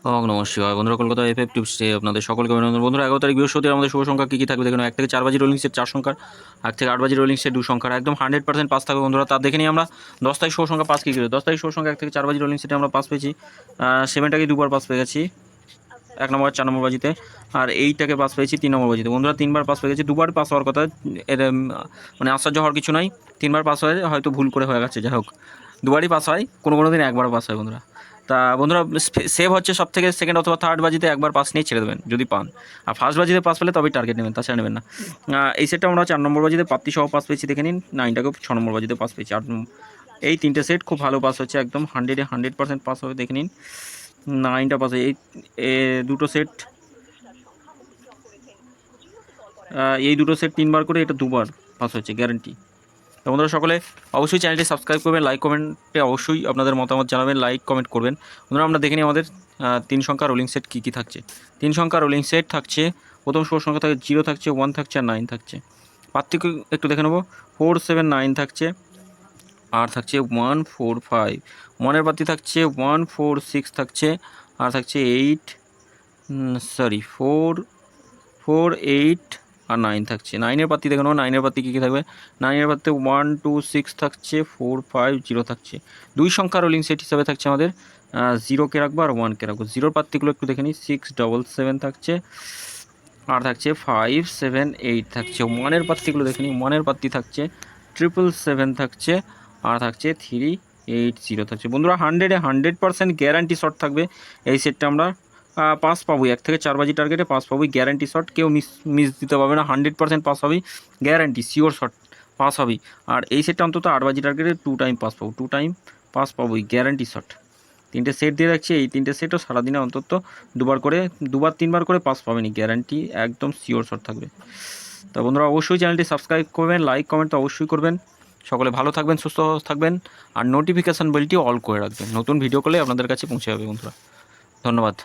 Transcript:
নমস্কার শিবায় বন্ধুরা, কলকাতা এফএফ টিপসে আপনাদের সকলকে অভিনন্দন। বন্ধুরা, 11 তারিখ বৃহস্পতিবার আমাদের শুভ সংখ্যা কী কী থাকবে দেখুন। 1 থেকে 4 বাজি রোলিং সেট 4 সংখ্যার, 1 থেকে 8 বাজি রোলিং সেট 2 সংখ্যার, একদম 100% পাস থাকবে বন্ধুরা। তার দেখে নিই আমরা 10 তারিখ শুভ সংখ্যা পাস কী কী। 10 তারিখ শুভ সংখ্যা 1 থেকে 4 বাজি রোলিং সেটে আমরা পাস পেয়েছি। 7টাকে দুবার পাস পেয়ে গেছি 1 নম্বর 4 নম্বর বাজিতে, আর 8টাকে পাস পেয়েছি 3 নম্বর বাজিতে। বন্ধুরা 3বার পাস পেয়ে গেছি, 2বার পাস হওয়ার কথা, এর মানে আশ্চর্য হওয়ার কিছু নাই। 3বার পাস হয়ে হয়তো ভুল করে হয়ে গেছে, যাই হোক 2বারই পাস হয়, কোনো দিন 1বার পাস হয় বন্ধুরা। তা বন্ধুরা, সেভ হচ্ছে সব থেকে সেকেন্ড অথবা থার্ড বাজিতে একবার পাস নিয়ে ছেড়ে দেবেন যদি পান, আর ফার্স্ট বাজিতে পাস পেলে তবেই টার্গেট নেবেন, তাছাড়া নেবেন না। এই সেটটা আমরা 4 নম্বর বাজিতে প্রাপ্তি সহ পাস পেয়েছি, দেখে নিন। 9টাকেও 6 নম্বর বাজিতে পাস পেয়েছি। এই 3টে সেট খুব ভালো পাস হচ্ছে, একদম 100% পাস হবে, দেখে নিন। 9টা পাস হয়। দুটো সেট, এই দুটো সেট 3বার করে, এটা 2বার পাস হচ্ছে গ্যারান্টি। তো বন্ধুরা সকলে অবশ্যই চ্যানেলটি সাবস্ক্রাইব করবেন, লাইক কমেন্টে অবশ্যই আপনাদের মতামত জানাবেন, লাইক কমেন্ট করবেন। বন্ধুরা আমরা দেখে নিই আমাদের 3 সংখ্যা রোলিং সেট কী কী থাকছে। 3 সংখ্যা রোলিং সেট থাকছে, প্রথম শুভ সংখ্যা থাকে 0 থাকছে, 1 থাকছে আর 9 থাকছে। পার্থক্য একটু দেখে নেবো। 4 7 9 থাকছে, আর থাকছে 1 4 5। 1-এর পাত্তি থাকছে 1 4 6 থাকছে, আর থাকছে 4 4 8 আর 9 থাকছে। 9-এর পাত্তি দেখে নেবো, 9-এর পাত্তি কী কী থাকবে। 9-এর পাত্তিতে 1 2 6 থাকছে, 4 5 0 থাকছে। 2 সংখ্যা রোলিং সেট হিসাবে থাকছে আমাদের 0কে রাখবো আর 1কে রাখবো। 0-র পাত্তিগুলো একটু দেখে নিই। 6 7 7 থাকছে, আর থাকছে 5 7 8 থাকছে। 1-এর পাত্তিগুলো দেখে নিই। 1-এর পাত্তি থাকছে 7 থাকছে, আর থাকছে 3 8 0 থাকছে। বন্ধুরা 100% গ্যারান্টি শর্ট থাকবে এই সেটটা। আমরা পাস পাবোই, 1 থেকে 4 বাজি টার্গেটে পাস পাবোই, গ্যারান্টি শর্ট, কেউ মিস দিতে পারবে না। 100% পাস হবেই, গ্যারান্টি শিওর শর্ট পাস হবেই। আর এই সেটটা অন্তত 8 বাজি টার্গেটে 2 টাইম পাস পাবো, 2 টাইম পাস পাবোই, গ্যারান্টি শর্ট। 3টে সেট দিয়ে রাখছি, এই 3টে সেটও সারাদিনে অন্তত 2বার 3বার করে পাস পাবেনি, গ্যারান্টি একদম শিওর শর্ট থাকবে। তো বন্ধুরা অবশ্যই চ্যানেলটি সাবস্ক্রাইব করবেন, লাইক কমেন্ট তো অবশ্যই করবেন। সকলে ভালো থাকবেন, সুস্থ থাকবেন, আর নোটিফিকেশান বেলটি অল করে রাখবেন। নতুন ভিডিও করলে আপনাদের কাছে পৌঁছে যাবে বন্ধুরা। ধন্যবাদ।